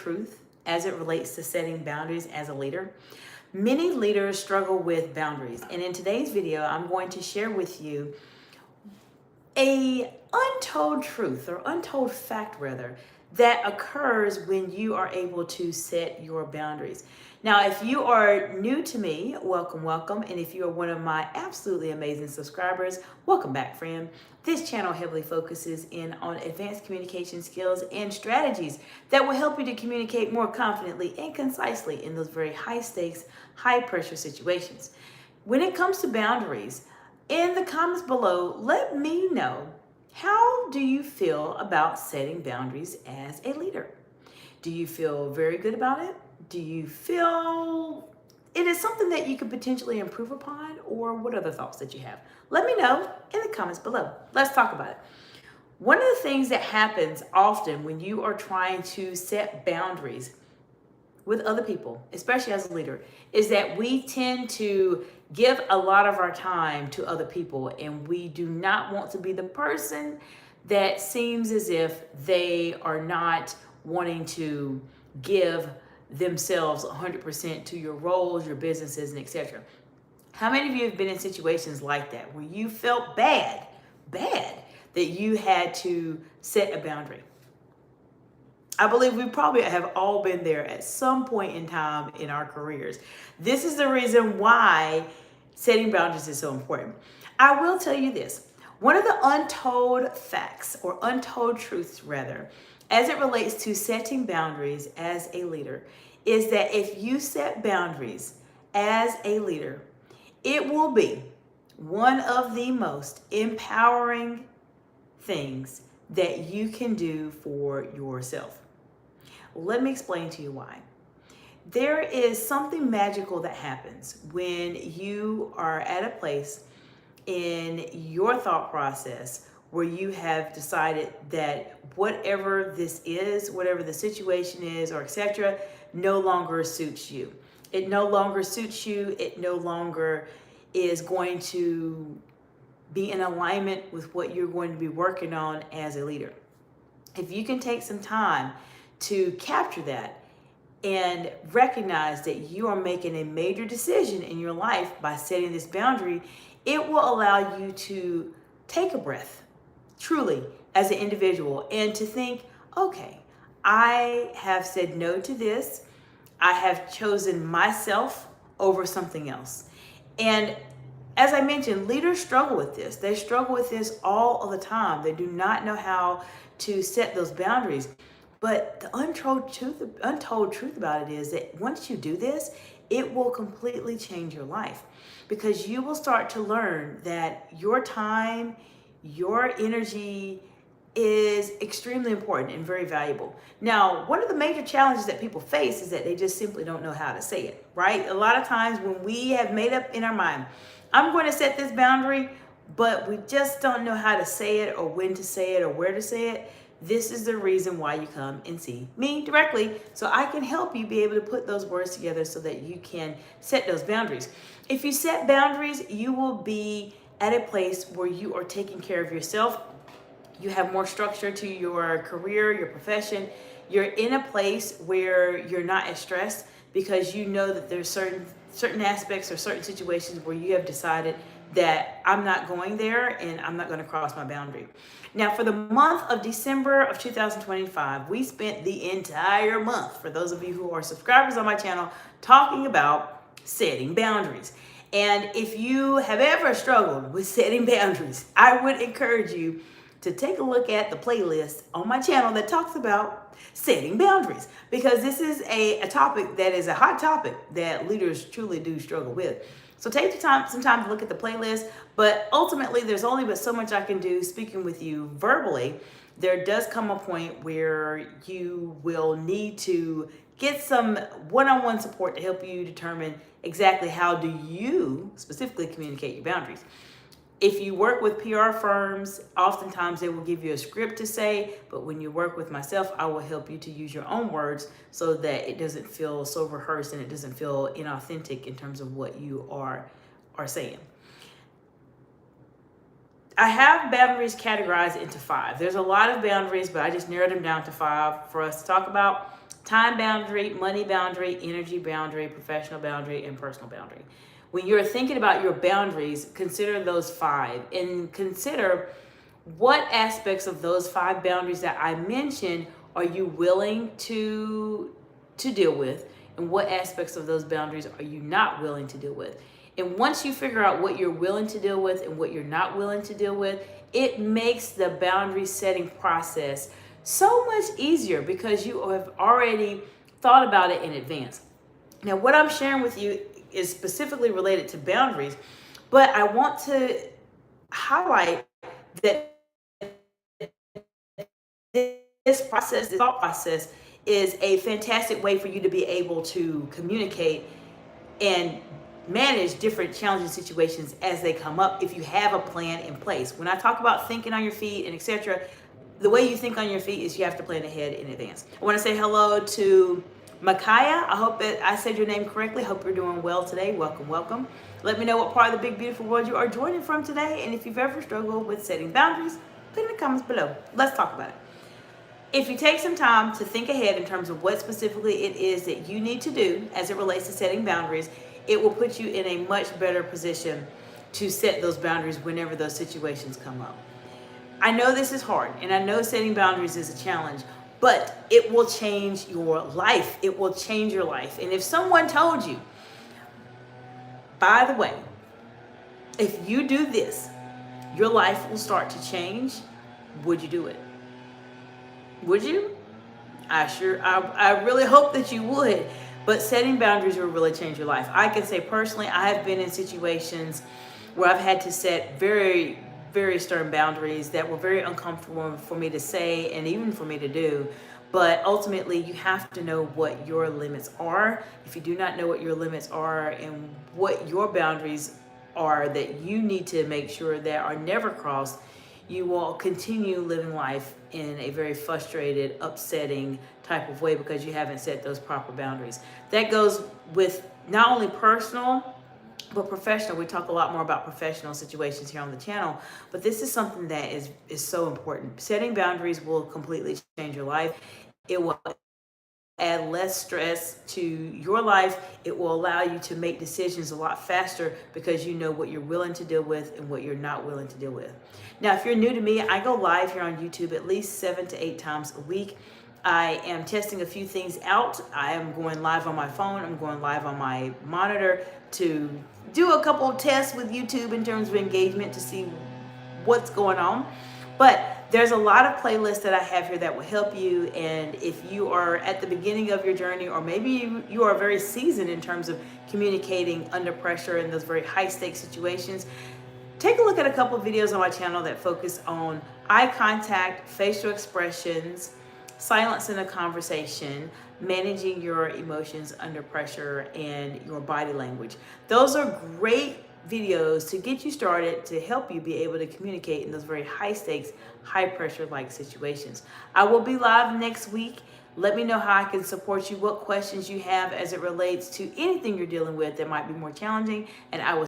truth as it relates to setting boundaries as a leader. Many leaders struggle with boundaries, and in today's video, I'm going to share with you a untold truth, or untold fact rather, that occurs when you are able to set your boundaries. Now, if you are new to me, welcome, welcome. And if you are one of my absolutely amazing subscribers, welcome back, friend. This channel heavily focuses in on advanced communication skills and strategies that will help you to communicate more confidently and concisely in those very high stakes, high pressure situations. When it comes to boundaries, in the comments below, let me know, how do you feel about setting boundaries as a leader? Do you feel very good about it? Do you feel it is something that you could potentially improve upon, or what other thoughts that you have? Let me know in the comments below. Let's talk about it. One of the things that happens often when you are trying to set boundaries with other people, especially as a leader, is that we tend to give a lot of our time to other people, and we do not want to be the person that seems as if they are not wanting to give themselves 100% to your roles, your businesses, and etc. How many of you have been in situations like that where you felt bad that you had to set a boundary? I believe we probably have all been there at some point in time in our careers. This is the reason why setting boundaries is so important. I will tell you this. One of the untold facts, or untold truths rather, as it relates to setting boundaries as a leader, is that if you set boundaries as a leader, it will be one of the most empowering things that you can do for yourself. Let me explain to you why. There is something magical that happens when you are at a place in your thought process where you have decided that whatever this is, whatever the situation is, or etc., no longer suits you. It no longer suits you. It no longer is going to be in alignment with what you're going to be working on as a leader. If you can take some time to capture that and recognize that you are making a major decision in your life by setting this boundary, it will allow you to take a breath, truly, as an individual, and to think, okay, I have said no to this. I have chosen myself over something else. And as I mentioned, leaders struggle with this. They struggle with this all of the time. They do not know how to set those boundaries. But the untold truth about it is that once you do this, it will completely change your life, because you will start to learn that your time, your energy is extremely important and very valuable. Now, one of the major challenges that people face is that they just simply don't know how to say it, right? A lot of times when we have made up in our mind, I'm going to set this boundary, but we just don't know how to say it, or when to say it, or where to say it. This is the reason why you come and see me directly, so I can help you be able to put those words together so that you can set those boundaries. If you set boundaries, you will be at a place where you are taking care of yourself. You have more structure to your career, your profession. You're in a place where you're not as stressed, because you know that there's certain aspects or certain situations where you have decided that I'm not going there and I'm not going to cross my boundary. Now, for the month of December of 2025, we spent the entire month, for those of you who are subscribers on my channel, talking about setting boundaries. And if you have ever struggled with setting boundaries, I would encourage you to take a look at the playlist on my channel that talks about setting boundaries, because this is a topic that is a hot topic that leaders truly do struggle with. So take some time to look at the playlist, but ultimately there's only but so much I can do speaking with you verbally. There does come a point where you will need to get some one-on-one support to help you determine exactly how do you specifically communicate your boundaries. If you work with PR firms, oftentimes they will give you a script to say, but when you work with myself, I will help you to use your own words so that it doesn't feel so rehearsed and it doesn't feel inauthentic in terms of what you are saying. I have boundaries categorized into 5. There's a lot of boundaries, but I just narrowed them down to 5 for us to talk about. time boundary, money boundary, energy boundary, professional boundary, and personal boundary. When you're thinking about your boundaries, consider those 5 and consider what aspects of those 5 boundaries that I mentioned are you willing to deal with, and what aspects of those boundaries are you not willing to deal with. And once you figure out what you're willing to deal with and what you're not willing to deal with, it makes the boundary setting process so much easier because you have already thought about it in advance. Now, what I'm sharing with you is specifically related to boundaries, but I want to highlight that this process, this thought process, is a fantastic way for you to be able to communicate and manage different challenging situations as they come up if you have a plan in place. When I talk about thinking on your feet and etc., the way you think on your feet is you have to plan ahead in advance. I want to say hello to Makaya. I hope that I said your name correctly. Hope you're doing well today. Welcome, welcome. Let me know what part of the big, beautiful world you are joining from today. And if you've ever struggled with setting boundaries, put in the comments below. Let's talk about it. If you take some time to think ahead in terms of what specifically it is that you need to do as it relates to setting boundaries, it will put you in a much better position to set those boundaries whenever those situations come up. I know this is hard, and I know setting boundaries is a challenge, but it will change your life. It will change your life. And if someone told you, by the way, if you do this, your life will start to change, would you do it? Would you? I really hope that you would. But setting boundaries will really change your life. I can say personally, I have been in situations where I've had to set very, very stern boundaries that were very uncomfortable for me to say and even for me to do. But ultimately, you have to know what your limits are. If you do not know what your limits are and what your boundaries are that you need to make sure that are never crossed, you will continue living life in a very frustrated, upsetting type of way because you haven't set those proper boundaries. That goes with not only personal, but professional. We talk a lot more about professional situations here on the channel, but this is something that is so important. Setting boundaries will completely change your life. It will add less stress to your life. It will allow you to make decisions a lot faster because you know what you're willing to deal with and what you're not willing to deal with. Now, if you're new to me, I go live here on YouTube at least 7 to 8 times a week. I am testing a few things out. I am going live on my phone. I'm going live on my monitor to do a couple of tests with YouTube in terms of engagement to see what's going on. But there's a lot of playlists that I have here that will help you. And if you are at the beginning of your journey, or maybe you are very seasoned in terms of communicating under pressure in those very high stakes situations, take a look at a couple of videos on my channel that focus on eye contact, facial expressions, silence in a conversation, managing your emotions under pressure, and your body language. Those are great videos to get you started to help you be able to communicate in those very high stakes, high pressure like situations. I will be live next week. Let me know how I can support you, what questions you have as it relates to anything you're dealing with that might be more challenging, and I will